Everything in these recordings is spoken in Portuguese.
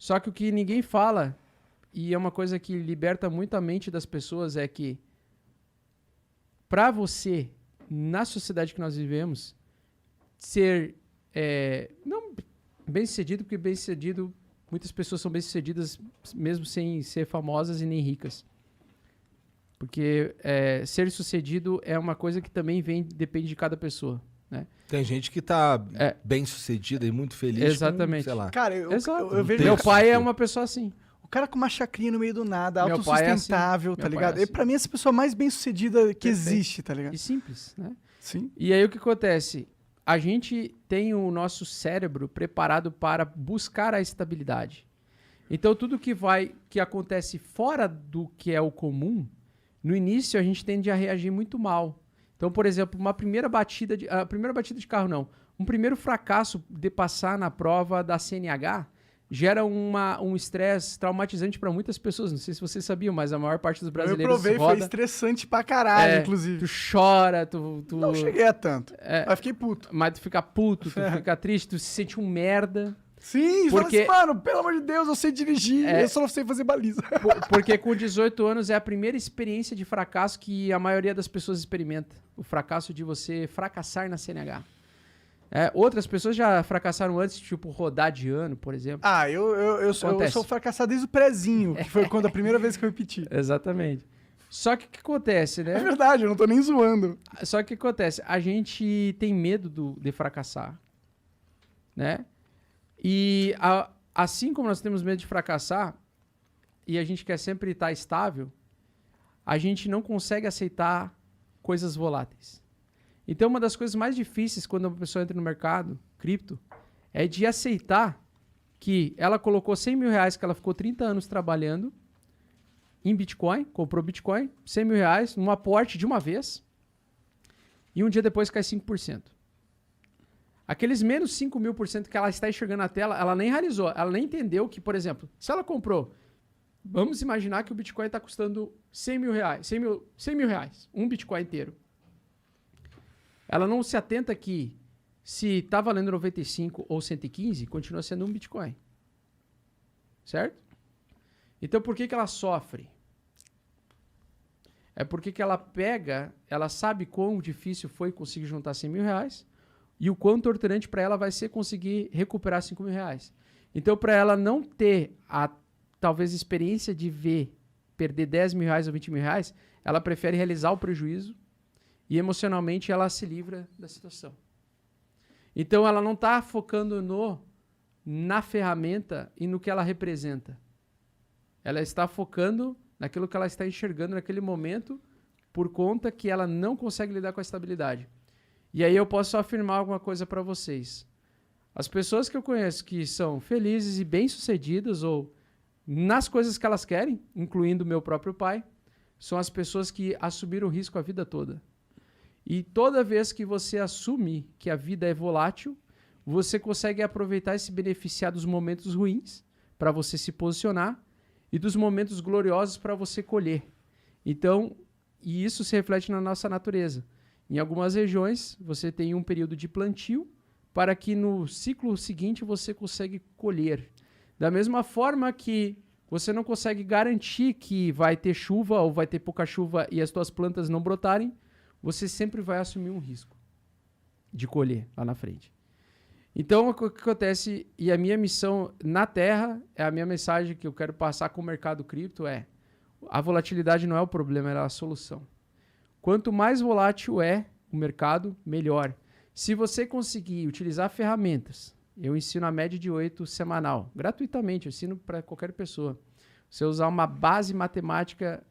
Só que o que ninguém fala, e é uma coisa que liberta muito a mente das pessoas, é que para você, na sociedade que nós vivemos, ser não bem-sucedido, porque bem-sucedido, muitas pessoas são bem-sucedidas mesmo sem ser famosas e nem ricas. Porque ser sucedido é uma coisa que também depende de cada pessoa, né? Tem gente que tá bem-sucedida e muito feliz. Exatamente. Com, sei lá. Cara, eu vejo... Meu pai é uma pessoa assim. O cara com uma chacrinha no meio do nada, Meu pai é autossustentável, assim. tá Meu pai ligado? é assim. Pra mim, essa pessoa mais bem-sucedida que existe, tá ligado? E simples, né? Sim. E aí o que acontece? A gente tem o nosso cérebro preparado para buscar a estabilidade. Então tudo que acontece fora do que é o comum, no início a gente tende a reagir muito mal. Então, por exemplo, um primeiro fracasso de passar na prova da CNH gera um estresse traumatizante para muitas pessoas. Não sei se vocês sabiam, mas a maior parte dos brasileiros Eu provei, foi estressante pra caralho, inclusive. Tu chora, tu... Não cheguei a tanto, mas fiquei puto. Mas tu fica puto, tu fica triste, tu se sente um merda. Sim, porque... fala assim, mano, pelo amor de Deus, eu sei dirigir, eu só não sei fazer baliza. Porque com 18 anos é a primeira experiência de fracasso que a maioria das pessoas experimenta. O fracasso de você fracassar na CNH. Outras pessoas já fracassaram antes, tipo rodar de ano, por exemplo. Ah, eu sou fracassado desde o prezinho, que foi quando a primeira vez que eu repeti. Exatamente. Só que o que acontece, né? É verdade, eu não tô nem zoando. Só que o que acontece? A gente tem medo de fracassar, né? E assim como nós temos medo de fracassar, e a gente quer sempre estar estável, a gente não consegue aceitar coisas voláteis. Então, uma das coisas mais difíceis quando uma pessoa entra no mercado cripto é de aceitar que ela colocou 100 mil reais, que ela ficou 30 anos trabalhando em Bitcoin, comprou Bitcoin, 100 mil reais, num aporte de uma vez, e um dia depois cai 5%. Aqueles menos 5.000% que ela está enxergando na tela, ela nem realizou, ela nem entendeu que, por exemplo, se ela comprou, vamos imaginar que o Bitcoin está custando 100 mil reais, 100 mil reais, um Bitcoin inteiro. Ela não se atenta que se está valendo 95 ou 115, continua sendo um Bitcoin. Certo? Então por que ela sofre? É porque que ela ela sabe quão difícil foi conseguir juntar 100 mil reais e o quão torturante para ela vai ser conseguir recuperar 5 mil reais. Então para ela não ter talvez experiência de perder 10 mil reais ou 20 mil reais, ela prefere realizar o prejuízo e emocionalmente ela se livra da situação. Então ela não está focando na ferramenta e no que ela representa. Ela está focando naquilo que ela está enxergando naquele momento por conta que ela não consegue lidar com a estabilidade. E aí eu posso afirmar alguma coisa para vocês. As pessoas que eu conheço que são felizes e bem-sucedidas ou nas coisas que elas querem, incluindo o meu próprio pai, são as pessoas que assumiram o risco a vida toda. E toda vez que você assume que a vida é volátil, você consegue aproveitar e se beneficiar dos momentos ruins para você se posicionar e dos momentos gloriosos para você colher. Então, e isso se reflete na nossa natureza. Em algumas regiões, você tem um período de plantio para que no ciclo seguinte você consiga colher. Da mesma forma que você não consegue garantir que vai ter chuva ou vai ter pouca chuva e as suas plantas não brotarem, você sempre vai assumir um risco de colher lá na frente. Então, o que acontece, e a minha missão na Terra, a minha mensagem que eu quero passar com o mercado cripto a volatilidade não é o problema, ela é a solução. Quanto mais volátil é o mercado, melhor. Se você conseguir utilizar ferramentas, eu ensino a média de 8 semanal, gratuitamente, eu ensino para qualquer pessoa. Você usar uma base matemática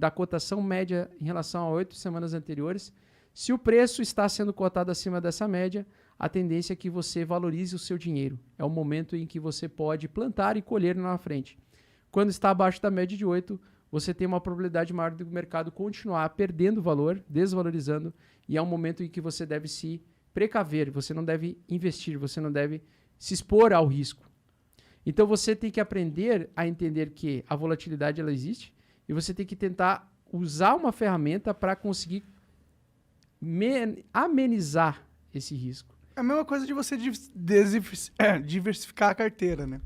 da cotação média em relação a 8 semanas anteriores, se o preço está sendo cotado acima dessa média, a tendência é que você valorize o seu dinheiro. É o momento em que você pode plantar e colher na frente. Quando está abaixo da média de 8, você tem uma probabilidade maior do mercado continuar perdendo valor, desvalorizando, e é um momento em que você deve se precaver, você não deve investir, você não deve se expor ao risco. Então você tem que aprender a entender que a volatilidade ela existe, e você tem que tentar usar uma ferramenta para conseguir amenizar esse risco. É a mesma coisa de você diversificar a carteira, né?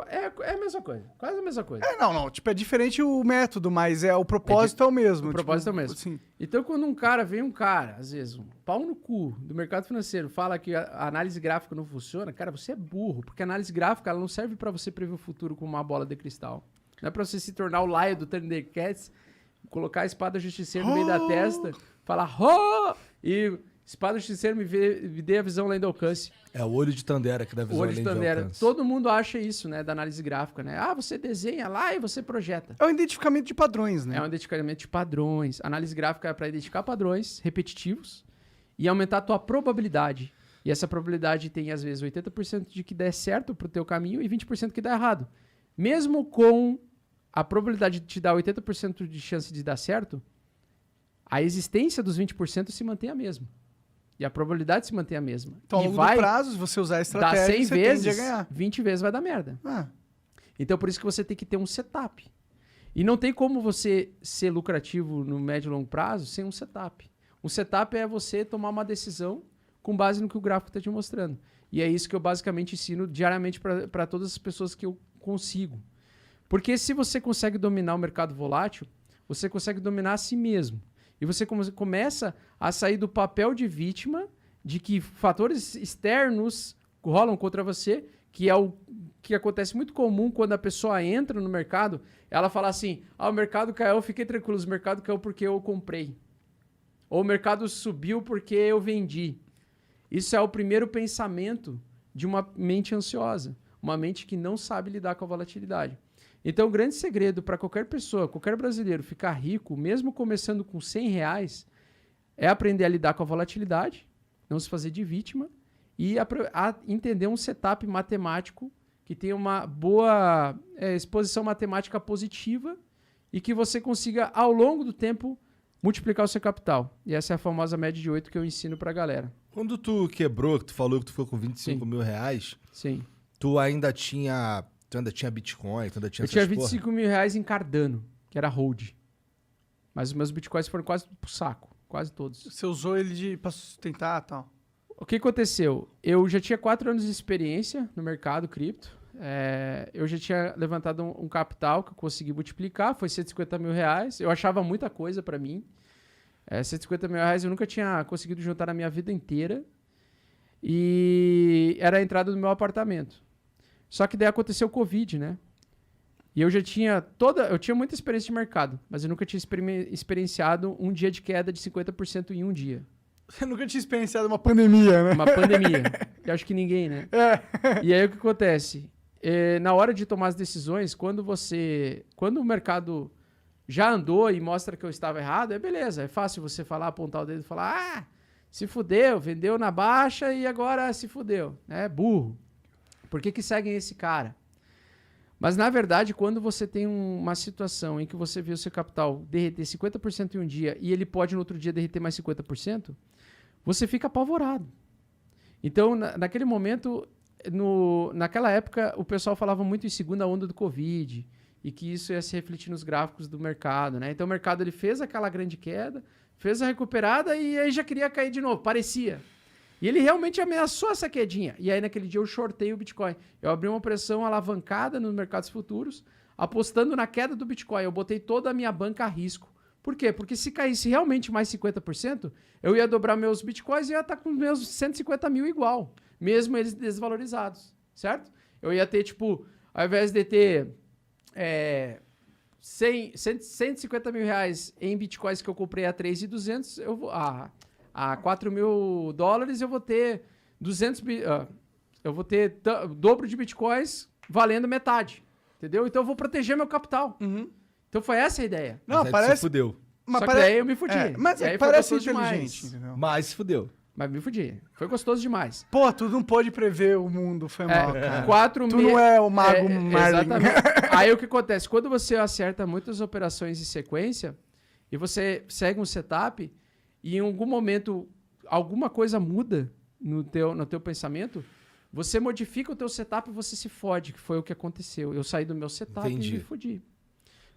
É a mesma coisa. Quase a mesma coisa. Não. Tipo, é diferente o método, mas o propósito é o mesmo. O propósito é o mesmo. Assim. Então, quando vem um cara, às vezes, um pau no cu do mercado financeiro, fala que a análise gráfica não funciona, cara, você é burro. Porque a análise gráfica ela não serve pra você prever o futuro com uma bola de cristal. Não é pra você se tornar o Laia do Thundercats, colocar a espada justiceira no meio da testa, falar, e espada justiceira me dê a visão além do alcance. É o olho de Tandera que dá visão além do alcance. Todo mundo acha isso, né, da análise gráfica, né? Você desenha lá e você projeta. É um identificamento de padrões, né? É um identificamento de padrões. A análise gráfica é para identificar padrões repetitivos e aumentar a tua probabilidade. E essa probabilidade tem, às vezes, 80% de que der certo pro teu caminho e 20% que dá errado. Mesmo com a probabilidade de te dar 80% de chance de dar certo, a existência dos 20% se mantém a mesma. E a probabilidade se mantém a mesma. Então, ao longo do prazo, se você usar a estratégia, dá 100 você vezes, tende a ganhar. 20 vezes vai dar merda. Então, por isso que você tem que ter um setup. E não tem como você ser lucrativo no médio e longo prazo sem um setup. Um setup é você tomar uma decisão com base no que o gráfico está te mostrando. E é isso que eu basicamente ensino diariamente para todas as pessoas que eu consigo. Porque se você consegue dominar o mercado volátil, você consegue dominar a si mesmo. E você começa a sair do papel de vítima, de que fatores externos rolam contra você, que é o que acontece muito comum quando a pessoa entra no mercado, ela fala assim, o mercado caiu, fiquei tranquilo, o mercado caiu porque eu comprei. Ou o mercado subiu porque eu vendi. Isso é o primeiro pensamento de uma mente ansiosa, uma mente que não sabe lidar com a volatilidade. Então, o grande segredo para qualquer pessoa, qualquer brasileiro ficar rico, mesmo começando com R$100, é aprender a lidar com a volatilidade, não se fazer de vítima e a entender um setup matemático que tenha uma boa exposição matemática positiva e que você consiga, ao longo do tempo, multiplicar o seu capital. E essa é a famosa média de 8 que eu ensino para a galera. Quando tu quebrou, que tu falou que tu ficou com 25 mil reais, sim. Tu ainda tinha Bitcoin, tu ainda tinha Eu tinha 25 mil reais em Cardano, que era hold. Mas os meus Bitcoins foram quase pro saco. Quase todos. Você usou ele pra sustentar e tal? O que aconteceu? Eu já tinha 4 anos de experiência no mercado cripto. Eu já tinha levantado um capital que eu consegui multiplicar. Foi 150 mil reais. Eu achava muita coisa pra mim. 150 mil reais eu nunca tinha conseguido juntar na minha vida inteira. E era a entrada do meu apartamento. Só que daí aconteceu o Covid, né? E eu já tinha eu tinha muita experiência de mercado, mas eu nunca tinha experienciado um dia de queda de 50% em um dia. Você nunca tinha experienciado uma pandemia, né? Uma pandemia. Eu acho que ninguém, né? E aí o que acontece? Na hora de tomar as decisões, quando o mercado já andou e mostra que eu estava errado, beleza. É fácil você apontar o dedo e falar, se fudeu, vendeu na baixa e agora se fudeu. É burro. Por que seguem esse cara? Mas, na verdade, quando você tem uma situação em que você vê o seu capital derreter 50% em um dia e ele pode, no outro dia, derreter mais 50%, você fica apavorado. Então, naquele momento, naquela época, o pessoal falava muito em segunda onda do Covid e que isso ia se refletir nos gráficos do mercado, né? Então, o mercado ele fez aquela grande queda, fez a recuperada e aí já queria cair de novo, parecia. E ele realmente ameaçou essa quedinha. E aí, naquele dia, eu shortei o Bitcoin. Eu abri uma pressão alavancada nos mercados futuros, apostando na queda do Bitcoin. Eu botei toda a minha banca a risco. Por quê? Porque se caísse realmente mais 50%, eu ia dobrar meus Bitcoins e ia estar com meus 150 mil igual. Mesmo eles desvalorizados, certo? Eu ia ter, ao invés de ter 150 mil reais em Bitcoins que eu comprei a 3.200, eu vou... A 4 mil dólares eu vou ter 200... eu vou ter o dobro de Bitcoins valendo metade. Entendeu? Então eu vou proteger meu capital. Uhum. Então foi essa a ideia. Não, parece... se fudeu. Só que daí eu me fudi. Mas aí parece inteligente. Entendeu? Mas se fudeu. Mas me fudi. Foi gostoso demais. Pô, tu não pôde prever o mundo. Foi mal, cara. Tu não é o mago Merlin. Exatamente. Aí o que acontece? Quando você acerta muitas operações em sequência e você segue um setup... e em algum momento alguma coisa muda no teu pensamento, você modifica o teu setup e você se fode, que foi o que aconteceu. Eu saí do meu setup e me fodi.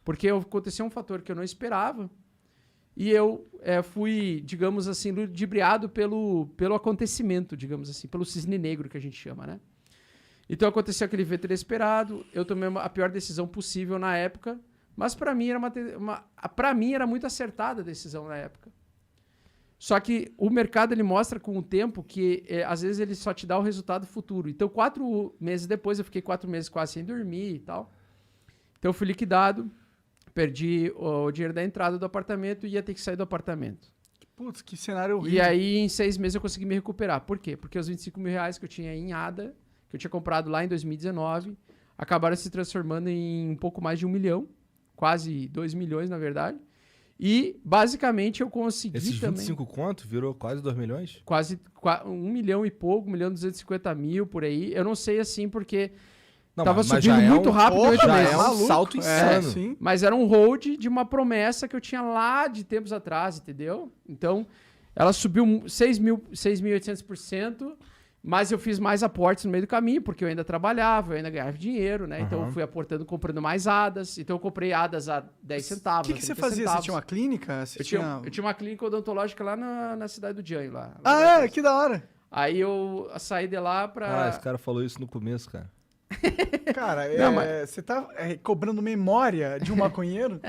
Porque aconteceu um fator que eu não esperava e eu fui, digamos assim, ludibriado pelo acontecimento, digamos assim, pelo cisne negro que a gente chama, né? Então aconteceu aquele evento inesperado, eu tomei a pior decisão possível na época, mas para mim era muito acertada a decisão na época. Só que o mercado ele mostra com o tempo que às vezes ele só te dá o resultado futuro. Então 4 meses depois, eu fiquei 4 meses quase sem dormir e tal. Então eu fui liquidado, perdi o dinheiro da entrada do apartamento e ia ter que sair do apartamento. Putz, que cenário horrível. E aí em 6 meses eu consegui me recuperar. Por quê? Porque os 25 mil reais que eu tinha em ADA, que eu tinha comprado lá em 2019, acabaram se transformando em um pouco mais de 1 milhão, quase 2 milhões na verdade. E, basicamente, eu consegui Esses também... 25 conto virou quase 2 milhões? Quase 1 milhão e pouco, 1 milhão e 250 mil, por aí. Eu não sei, assim, porque tava subindo muito rápido em 8 meses. É um salto insano. Sim. Mas era um hold de uma promessa que eu tinha lá de tempos atrás, entendeu? Então, ela subiu 6.800%, mas eu fiz mais aportes no meio do caminho, porque eu ainda trabalhava, eu ainda ganhava dinheiro, né? Então eu fui aportando, comprando mais ADAs. Então eu comprei ADAs a 10 centavos. O que você fazia? Centavos. Você tinha uma clínica? Eu tinha uma clínica odontológica lá na cidade do Jânio, lá. Que da hora. Aí eu saí de lá pra... esse cara falou isso no começo, cara. Cara, você tá cobrando memória de um maconheiro?